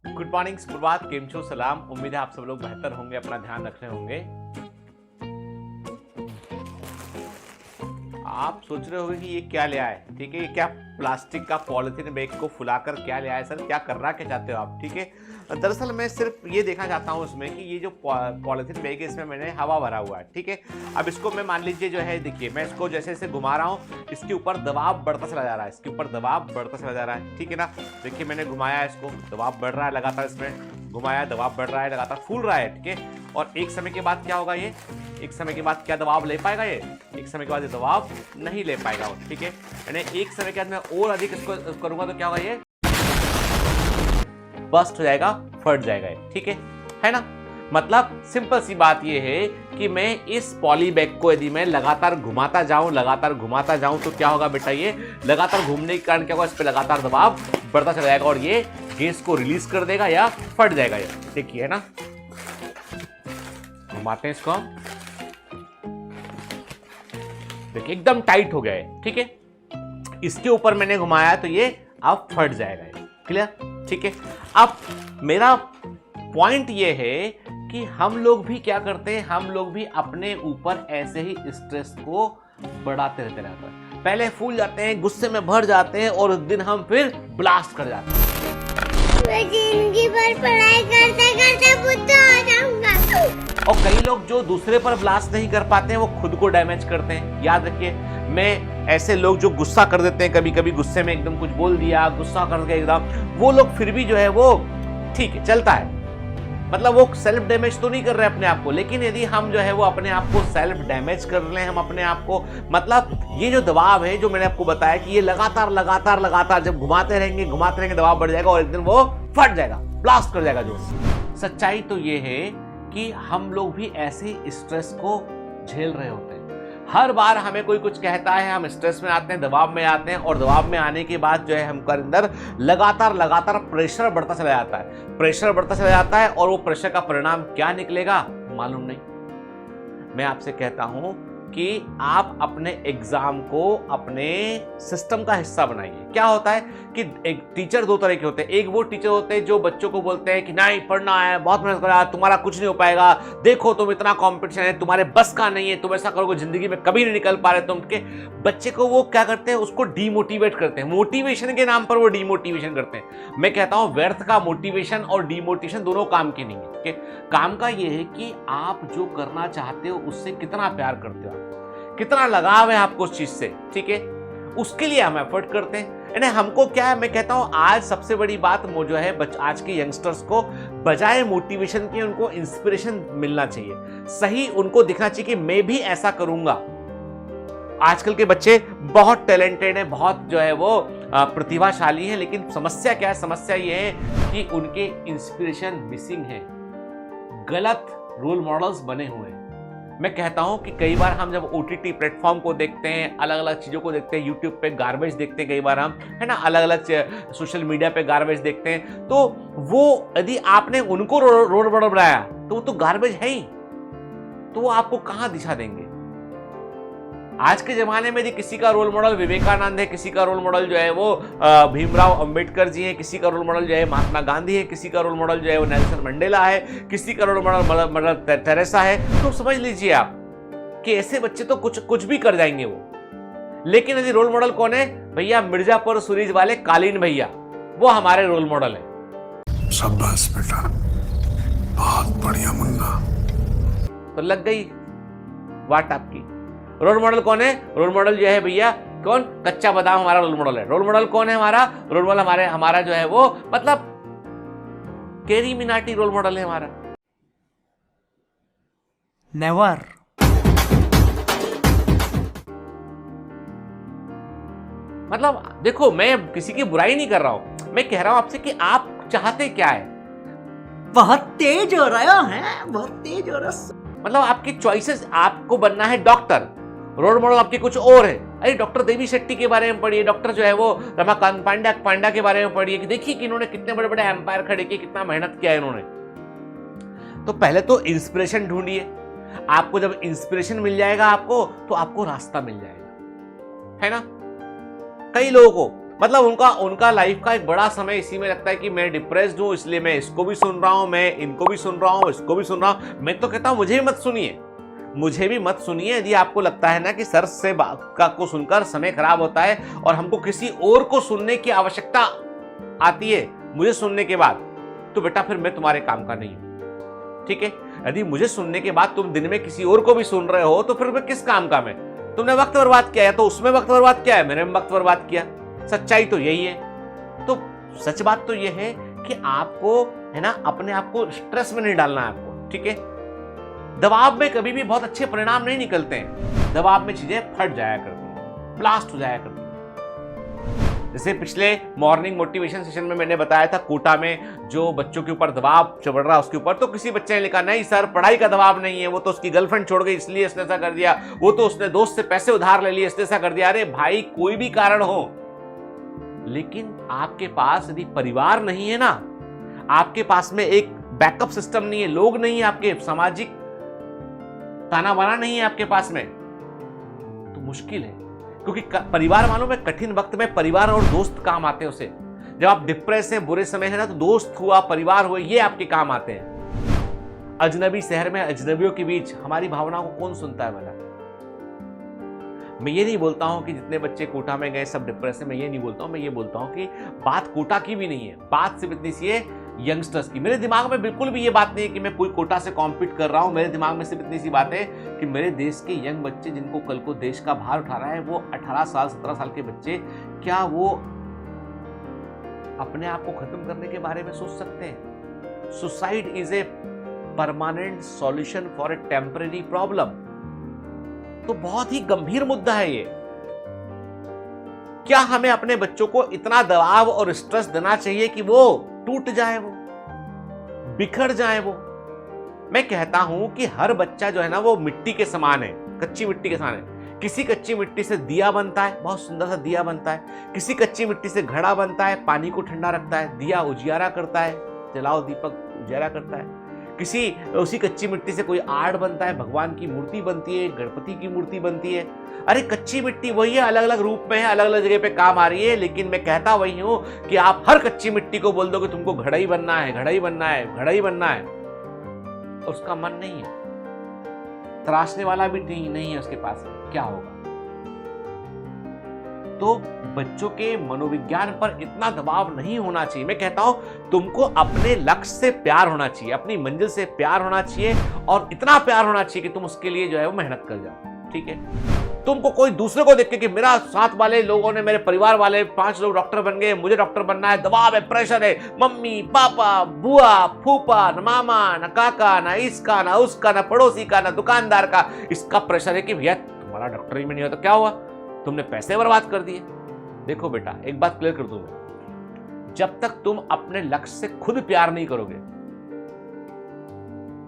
Good morning, सुप्रभात, केम छो, सलाम। उम्मीद है आप सब लोग बेहतर होंगे, अपना ध्यान रख रहे होंगे। आप सोच रहे होंगे कि ये क्या ले आए, ठीक है, ये क्या प्लास्टिक का पॉलिथीन बैग को फुलाकर क्या ले आए, सर क्या करना क्या चाहते हो आप, ठीक है। दरअसल मैं सिर्फ ये देखना चाहता हूँ उसमें कि ये जो पॉलिथीन बैग है इसमें मैंने हवा भरा हुआ है, ठीक है। अब इसको मैं मान लीजिए जो है, देखिए मैं इसको जैसे जैसे घुमा रहा हूँ इसके ऊपर दबाव बढ़ता चला जा रहा है, इसके ऊपर दबाव बढ़ता चला जा रहा है, ठीक है ना। देखिए मैंने घुमाया इसको, दबाव बढ़ रहा है लगातार, इसमें घुमाया दबाव बढ़ रहा है लगातार, फूल रहा है, ठीक है। और एक समय के बाद क्या होगा, ये एक समय के बाद क्या दबाव ले पाएगा, ये एक समय के बाद ये दबाव नहीं ले पाएगा, ठीक है। यानी एक समय के बाद मैं और अधिक इसको करूंगा तो क्या होगा, ये बस्ट हो जाएगा, फट जाएगा, ठीक है ना। मतलब सिंपल सी बात ये है कि मैं इस पॉली बैग को यदि मैं लगातार घुमाता जाऊं तो क्या होगा बेटा, ये लगातार घूमने के कारण क्या होगा, इस पे लगातार दबाव बढ़ता चला जाएगा और ये गैस को रिलीज कर देगा या फट जाएगा, ये देखिए, है ना। घुमाते हैं इसको, देखिए एकदम टाइट हो गया है, ठीक है। इसके ऊपर मैंने घुमाया तो ये अब फट जाएगा, क्लियर, ठीक है। अब मेरा पॉइंट ये है कि हम लोग भी क्या करते हैं, हम लोग भी अपने ऊपर ऐसे ही स्ट्रेस को बढ़ाते रहते हैं। पहले फूल जाते हैं, गुस्से में भर जाते हैं और उस दिन हम फिर ब्लास्ट कर जाते हैं। मैं जिंदगी भर पढ़ाई करते करते बुद्धा हो जाऊंगा। और कई लोग जो दूसरे पर ब्लास्ट नहीं कर पाते हैं वो खुद को डैमेज करते हैं। याद रखिए, मैं ऐसे लोग जो गुस्सा कर देते हैं, कभी कभी गुस्से में एकदम कुछ बोल दिया, गुस्सा करके एकदम, वो लोग फिर भी जो है वो ठीक है, चलता है, मतलब वो सेल्फ डैमेज तो नहीं कर रहे अपने आप को। लेकिन यदि हम जो है वो अपने आप को सेल्फ डैमेज कर रहे हैं, हम अपने आप को, मतलब ये जो दबाव है जो मैंने आपको बताया कि ये लगातार जब घुमाते रहेंगे दबाव बढ़ जाएगा और एक दिन वो फट जाएगा, ब्लास्ट कर जाएगा। जो सच्चाई तो ये है कि हम लोग भी ऐसे स्ट्रेस को झेल रहे होते हैं। हर बार हमें कोई कुछ कहता है, हम स्ट्रेस में आते हैं, दबाव में आते हैं और दबाव में आने के बाद जो है हमको अंदर लगातार प्रेशर बढ़ता चला जाता है और वो प्रेशर का परिणाम क्या निकलेगा मालूम नहीं। मैं आपसे कहता हूं कि आप अपने एग्जाम को अपने सिस्टम का हिस्सा बनाइए। क्या होता है कि एक टीचर दो तरह के होते हैं। एक वो टीचर होते हैं जो बच्चों को बोलते हैं कि नहीं पढ़ना है, बहुत मेहनत करा, तुम्हारा कुछ नहीं हो पाएगा, देखो तुम इतना कंपटीशन है, तुम्हारे बस का नहीं है, तुम ऐसा करोगे जिंदगी में कभी नहीं निकल पा रहे तुम के। बच्चे को वो क्या करते हैं, उसको डीमोटिवेट करते हैं, मोटिवेशन के नाम पर वो डीमोटिवेशन करते हैं। मैं कहता हूं व्यर्थ का मोटिवेशन और डीमोटिवेशन दोनों काम के नहीं है। काम का ये है कि आप जो करना चाहते हो उससे कितना प्यार करते हो, कितना लगाव है आपको उस चीज से, ठीक है, उसके लिए हम एफर्ट करते हैं। यानी हमको क्या है, मैं कहता हूं आज सबसे बड़ी बात वो जो है आज के यंगस्टर्स को बजाय मोटिवेशन के उनको इंस्पिरेशन मिलना चाहिए। सही उनको दिखना चाहिए कि मैं भी ऐसा करूंगा। आजकल के बच्चे बहुत टैलेंटेड हैं, बहुत जो है वो प्रतिभाशाली हैं, लेकिन समस्या क्या है, समस्या ये है कि उनके इंस्पिरेशन मिसिंग है, गलत रोल मॉडल्स बने हुए हैं। मैं कहता हूं कि कई बार हम जब OTT प्लेटफॉर्म को देखते हैं, अलग अलग चीज़ों को देखते हैं, यूट्यूब पे गार्बेज देखते हैं, कई बार हम, है ना, अलग अलग सोशल मीडिया पे गार्बेज देखते हैं, तो वो यदि आपने उनको रोल मॉडल बनाया तो वो तो गार्बेज है ही, तो वो आपको कहां दिशा देंगे। आज के जमाने में यदि किसी का रोल मॉडल विवेकानंद है, किसी का रोल मॉडल जो है वो भीमराव अंबेडकर जी है, किसी का रोल मॉडल जो है महात्मा गांधी है, किसी का रोल मॉडल जो है वो नेल्सन मंडेला है, किसी का रोल मॉडल मदर टेरेसा है, तो समझ लीजिए आप कि ऐसे बच्चे तो कुछ भी कर जाएंगे वो। लेकिन यदि रोल मॉडल कौन है भैया, मिर्जापुर सूरीज वाले कालीन भैया, वो हमारे रोल मॉडल है। शाबाश बेटा, बहुत बढ़िया मुन्ना। तो लग गई वाट आपकी। रोल मॉडल कौन है, रोल मॉडल जो है भैया कौन, कच्चा बादाम हमारा रोल मॉडल है। रोल मॉडल कौन है हमारा, रोल मॉडल हमारा जो है वो, मतलब कैरी मिनाटी रोल मॉडल है हमारा। नेवर। मतलब देखो, मैं किसी की बुराई नहीं कर रहा हूं, मैं कह रहा हूं आपसे कि आप चाहते क्या है। बहुत तेज हो रहा है, बहुत तेज हो रहा है। मतलब आपकी चॉइसेस, आपको बनना है डॉक्टर, रोल मॉडल आपके कुछ और है। अरे डॉक्टर देवी शेट्टी के बारे में पढ़िए, डॉक्टर जो है वो रमाकांत पांडा के बारे में पढ़िए कि देखिए कि इन्होंने कितने बड़े बड़े एम्पायर खड़े किए, कितना मेहनत किया है इन्होंने। तो पहले तो इंस्पिरेशन ढूंढिए। आपको जब इंस्पिरेशन मिल जाएगा तो आपको रास्ता मिल जाएगा, है ना। कई लोगों को मतलब उनका लाइफ का एक बड़ा समय इसी में लगता है कि मैं डिप्रेस्ड हूं, इसलिए मैं इसको भी सुन रहा हूं, मैं इनको भी सुन रहा हूं, इसको भी सुन रहा हूं। मैं तो कहता हूं मुझे भी मत सुनिए यदि आपको लगता है ना कि सर से को सुनकर समय खराब होता है और हमको किसी और को सुनने की आवश्यकता आती है मुझे सुनने के बाद, तो बेटा फिर मैं तुम्हारे काम का नहीं हूं, ठीक है। यदि मुझे सुनने के बाद तुम दिन में किसी और को भी सुन रहे हो तो फिर मैं किस काम का मैं? तुमने वक्त बर्बाद किया है, तो उसमें वक्त बर्बाद किया है, मैंने वक्त बर्बाद किया। सच्चाई तो यही है। तो सच बात तो यह है कि आपको है ना अपने आप को स्ट्रेस में नहीं डालना है आपको, ठीक है। दबाव में कभी भी बहुत अच्छे परिणाम नहीं निकलते हैं। दबाव में चीजें फट जाया करती हैं, ब्लास्ट हो जाया करती हैं। जैसे पिछले मॉर्निंग मोटिवेशन सेशन में मैंने बताया था, कोटा में जो बच्चों के ऊपर दबाव चढ़ रहा है उसके ऊपर, तो किसी बच्चे ने लिखा नहीं सर पढ़ाई का दबाव नहीं है, वो तो उसकी गर्लफ्रेंड छोड़ गई इसलिए इसने ऐसा कर दिया, वो तो उसने दोस्त से पैसे उधार ले लिए इसलिए ऐसा कर दिया। अरे भाई कोई भी कारण हो, लेकिन आपके पास यदि परिवार नहीं है ना, आपके पास में एक बैकअप सिस्टम नहीं है, लोग नहीं है, आपके सामाजिक ताना बाना नहीं है आपके पास में, तो मुश्किल है। क्योंकि परिवार वालों में कठिन वक्त में परिवार और दोस्त काम आते हैं उसे। जब आप डिप्रेस हैं, बुरे समय है ना, तो दोस्त हुआ, परिवार हुआ, ये आपके काम आते हैं। अजनबी शहर में अजनबियों के बीच हमारी भावनाओं को कौन सुनता है भला? मैं ये नहीं बोलता हूं कि जितने बच्चे कोटा में गए सब डिप्रेस है, मैं ये नहीं बोलता हूं। मैं ये बोलता हूं कि बात कोटा की भी नहीं है, बात सिर्फ इतनी सी है यंगस्टर्स की। मेरे दिमाग में बिल्कुल भी ये बात नहीं है कि मैं कोई कोटा से कॉम्पीट कर रहा हूं। मेरे दिमाग में सिर्फ इतनी सी बात है कि मेरे देश के यंग बच्चे जिनको कल को देश का भार उठा रहा है, वो 18 साल 17 साल के बच्चे, क्या वो अपने आप को खत्म करने के बारे में सोच सकते हैं? Suicide is a permanent solution for a temporary problem. तो बहुत ही गंभीर मुद्दा है ये। क्या हमें अपने बच्चों को इतना दबाव और स्ट्रेस देना चाहिए कि वो टूट जाए, वो बिखर जाए? वो मैं कहता हूं कि हर बच्चा जो है ना वो मिट्टी के समान है, कच्ची मिट्टी के समान है। किसी कच्ची मिट्टी से दिया बनता है, बहुत सुंदर सा दिया बनता है। किसी कच्ची मिट्टी से घड़ा बनता है, पानी को ठंडा रखता है। दिया उजियारा करता है, जलाओ दीपक उजियारा करता है। उसी कच्ची मिट्टी से कोई आर्ट बनता है, भगवान की मूर्ति बनती है, गणपति की मूर्ति बनती है। अरे कच्ची मिट्टी वही है, अलग अलग रूप में है, अलग अलग जगह पे काम आ रही है। लेकिन मैं कहता वही हूं कि आप हर कच्ची मिट्टी को बोल दो कि तुमको घड़ा ही बनना है, घड़ा ही बनना है, घड़ा ही बनना है, उसका मन नहीं है, तराशने वाला भी नहीं है उसके पास, क्या होगा? तो बच्चों के मनोविज्ञान पर इतना दबाव नहीं होना चाहिए। मैं कहता हूं तुमको अपने लक्ष्य से प्यार होना चाहिए, अपनी मंजिल से प्यार होना चाहिए, और इतना प्यार होना चाहिए कि तुम उसके लिए जो है वो मेहनत कर जाओ, ठीक है। तुमको कोई दूसरे को देख के कि मेरा साथ वाले लोगों ने, मेरे परिवार वाले 5 लोग डॉक्टर बन गए, मुझे डॉक्टर बनना है, दबाव है, प्रेशर है, मम्मी पापा बुआ फूफा न मामा न काका न इसका न उसका न पड़ोसी का न दुकानदार का, इसका प्रेशर है कि भैया तुम्हारा डॉक्टरी में नहीं हो तो क्या हुआ, तुमने पैसे बर्बाद कर दिए। देखो बेटा एक बात क्लियर कर दूं मैं, जब तक तुम अपने लक्ष्य से खुद प्यार नहीं करोगे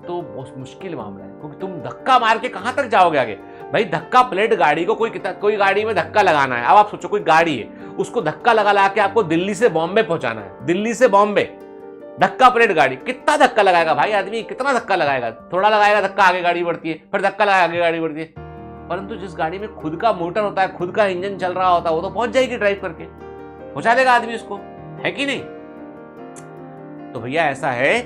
तो बहुत मुश्किल मामला है, क्योंकि तुम धक्का मार के कहां तक जाओगे आगे? भाई धक्का प्लेट गाड़ी को कोई गाड़ी में धक्का लगाना है। अब आप सोचो कोई गाड़ी है, उसको धक्का लगा के आपको दिल्ली से बॉम्बे पहुंचाना है, दिल्ली से बॉम्बे, धक्का प्लेट गाड़ी, कितना धक्का लगाएगा भाई आदमी? कितना धक्का लगाएगा? थोड़ा लगाएगा धक्का, आगे गाड़ी बढ़ती है, फिर धक्का लगाएगा, आगे गाड़ी बढ़ती है। परंतु जिस गाड़ी में खुद का मोटर होता है, खुद का इंजन चल रहा होता है, वो तो पहुंच जाएगी ड्राइव करके, पहुंचा देगा आदमी उसको, है कि नहीं? तो भैया ऐसा है,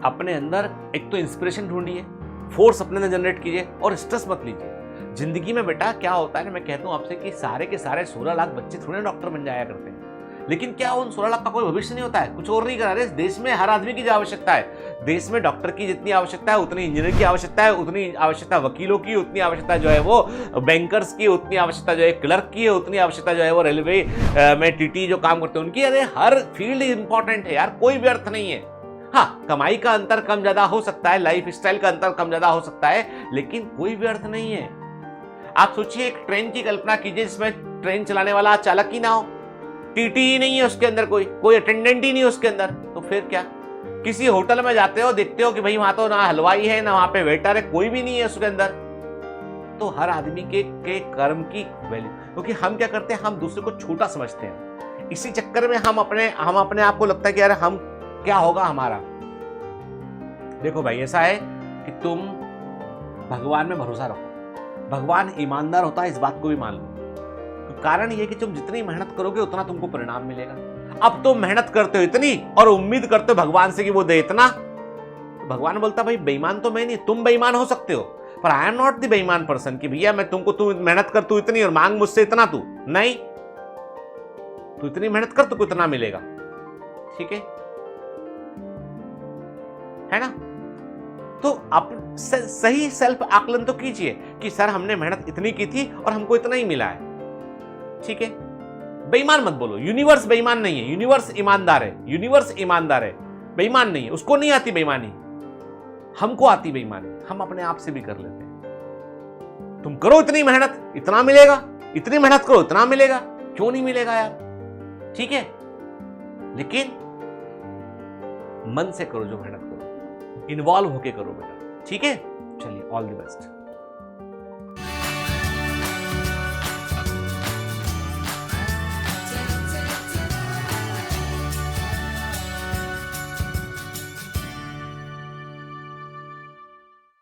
अपने अंदर एक तो इंस्पिरेशन ढूंढिए, फोर्स अपने अंदर जनरेट कीजिए और स्ट्रेस मत लीजिए। जिंदगी में बेटा क्या होता है, मैं कहता हूं आपसे कि सारे के सारे 16 लाख बच्चे थोड़े डॉक्टर बन जाया करते हैं, लेकिन क्या उन 16 लाख का कोई भविष्य नहीं होता है? कुछ और नहीं करा रहे। देश में हर आदमी की जो आवश्यकता है, देश में डॉक्टर की जितनी आवश्यकता है उतनी इंजीनियर की आवश्यकता है, उतनी आवश्यकता वकीलों की, उतनी आवश्यकता जो है वो बैंकर्स की, उतनी आवश्यकता जो है क्लर्क की है, उतनी आवश्यकता जो है वो रेलवे में टीटी जो काम करते हैं उनकी। अरे हर फील्ड इंपॉर्टेंट है यार, कोई व्यर्थ नहीं है। हाँ, कमाई का अंतर कम ज्यादा हो सकता है, लाइफ स्टाइल का अंतर कम ज्यादा हो सकता है, लेकिन कोई व्यर्थ नहीं है। आप सोचिए एक ट्रेन की कल्पना कीजिए जिसमें ट्रेन चलाने वाला चालक ही ना हो, टीटी ही नहीं है उसके अंदर, कोई अटेंडेंट ही नहीं है उसके अंदर, तो फिर क्या? किसी होटल में जाते हो, देखते हो कि भाई वहां तो ना हलवाई है, ना वहां पे वेटर है, कोई भी नहीं है उसके अंदर, तो हर आदमी के कर्म की वैल्यू, क्योंकि हम क्या करते हैं, हम दूसरे को छोटा समझते हैं। इसी चक्कर में हम अपने आप को लगता है कि यार हम क्या होगा हमारा। देखो भाई, ऐसा है कि तुम भगवान में भरोसा रखो, भगवान ईमानदार होता है, इस बात को भी मान लो। तो कारण ये कि तुम जितनी मेहनत करोगे उतना तुमको परिणाम मिलेगा। अब तुम मेहनत करते हो इतनी और उम्मीद करते हो भगवान से कि वो दे इतना, तो भगवान बोलता भाई बेईमान तो मैं नहीं, तुम बेईमान हो सकते हो, पर आई एम नॉट द बेईमान पर्सन कि भैया मैं तुमको, तू मेहनत कर तू इतनी और मांग मुझसे इतना, तू नहीं, तू इतनी मेहनत कर तुमको इतना मिलेगा। ठीक है ना? तो आप सही सेल्फ आकलन तो कीजिए कि सर हमने मेहनत इतनी की थी और हमको इतना ही मिला है। ठीक है, बेईमान मत बोलो। यूनिवर्स बेईमान नहीं है, यूनिवर्स ईमानदार है, यूनिवर्स ईमानदार है, बेईमान नहीं है। उसको नहीं आती बेईमानी, हमको आती बेईमानी, हम अपने आप से भी कर लेते हैं। तुम करो इतनी मेहनत, इतना मिलेगा, इतनी मेहनत करो इतना मिलेगा, क्यों नहीं मिलेगा यार? ठीक है, लेकिन मन से करो जो मेहनत करो, इन्वॉल्व होके करो बेटा। ठीक है, चलिए, ऑल द बेस्ट।